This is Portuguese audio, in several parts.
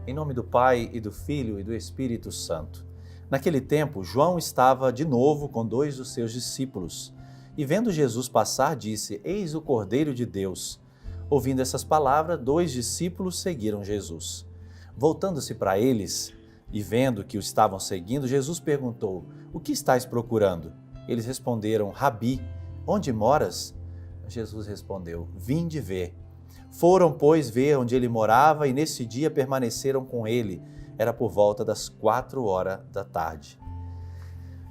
Em nome do Pai, e do Filho, e do Espírito Santo. Naquele tempo, João estava de novo com 2 dos seus discípulos, e vendo Jesus passar, disse: Eis o Cordeiro de Deus. Ouvindo essas palavras, 2 discípulos seguiram Jesus. Voltando-se para eles, e vendo que o estavam seguindo, Jesus perguntou: O que estáis procurando? Eles responderam: Rabi, onde moras? Jesus respondeu: Vinde ver. Foram, pois, ver onde ele morava e nesse dia permaneceram com ele. Era por volta das 16h.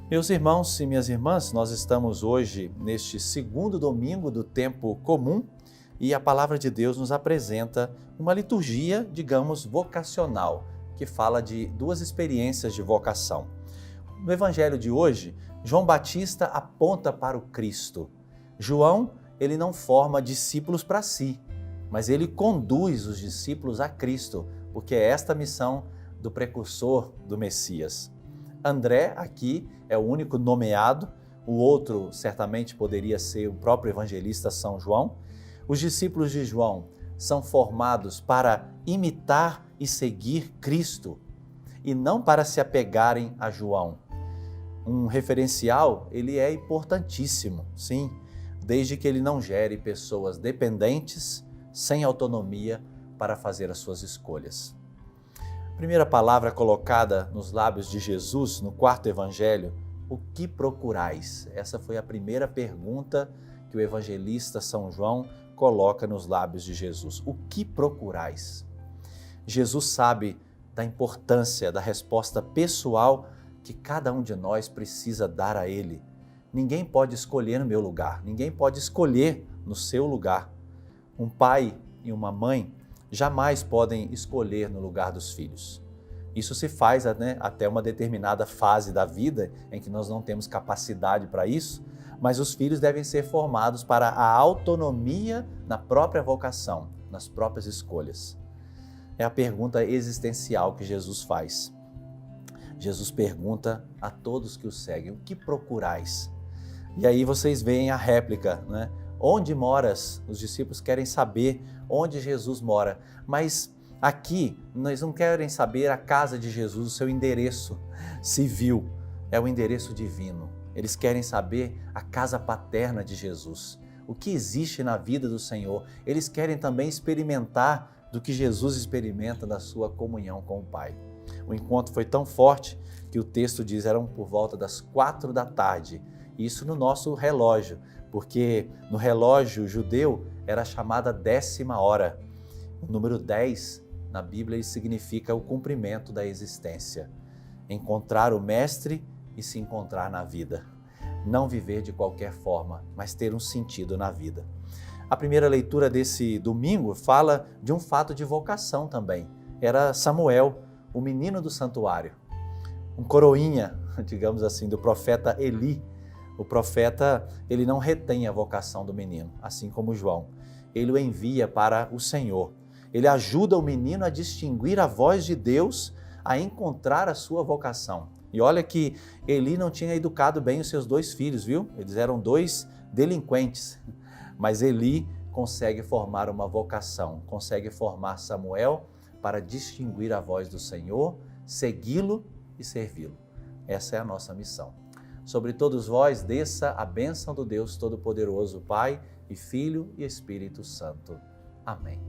Meus irmãos e minhas irmãs, nós estamos hoje neste segundo domingo do tempo comum e a palavra de Deus nos apresenta uma liturgia, digamos, vocacional, que fala de 2 experiências de vocação. No evangelho de hoje, João Batista aponta para o Cristo. João, ele não forma discípulos para si, mas ele conduz os discípulos a Cristo, porque é esta a missão do precursor do Messias. André, aqui, é o único nomeado, o outro certamente poderia ser o próprio evangelista São João. Os discípulos de João são formados para imitar e seguir Cristo, e não para se apegarem a João. Um referencial, ele é importantíssimo, sim, desde que ele não gere pessoas dependentes, sem autonomia para fazer as suas escolhas. A primeira palavra colocada nos lábios de Jesus, no 4º evangelho, o que procurais? Essa foi a primeira pergunta que o evangelista São João coloca nos lábios de Jesus. O que procurais? Jesus sabe da importância da resposta pessoal que cada um de nós precisa dar a Ele. Ninguém pode escolher no meu lugar, ninguém pode escolher no seu lugar. Um pai e uma mãe jamais podem escolher no lugar dos filhos. Isso se faz até uma determinada fase da vida em que nós não temos capacidade para isso, mas os filhos devem ser formados para a autonomia na própria vocação, nas próprias escolhas. É a pergunta existencial que Jesus faz. Jesus pergunta a todos que o seguem: o que procurais? E aí vocês veem a réplica, né? Onde moras? Os discípulos querem saber onde Jesus mora, mas aqui eles não querem saber a casa de Jesus, o seu endereço civil, é o endereço divino. Eles querem saber a casa paterna de Jesus, o que existe na vida do Senhor. Eles querem também experimentar do que Jesus experimenta na sua comunhão com o Pai. O encontro foi tão forte que o texto diz eram por volta das 16h, isso no nosso relógio, porque no relógio judeu era chamada 10ª hora. O número 10 na Bíblia significa o cumprimento da existência. Encontrar o Mestre e se encontrar na vida. Não viver de qualquer forma, mas ter um sentido na vida. A primeira leitura desse domingo fala de um fato de vocação também. Era Samuel, o menino do santuário. Um coroinha, digamos assim, do profeta Eli. O profeta, ele não retém a vocação do menino, assim como João. Ele o envia para o Senhor. Ele ajuda o menino a distinguir a voz de Deus, a encontrar a sua vocação. E olha que Eli não tinha educado bem os seus 2 filhos, viu? Eles eram 2 delinquentes. Mas Eli consegue formar uma vocação, consegue formar Samuel para distinguir a voz do Senhor, segui-lo e servi-lo. Essa é a nossa missão. Sobre todos vós desça a bênção do Deus Todo-Poderoso, Pai e Filho e Espírito Santo. Amém.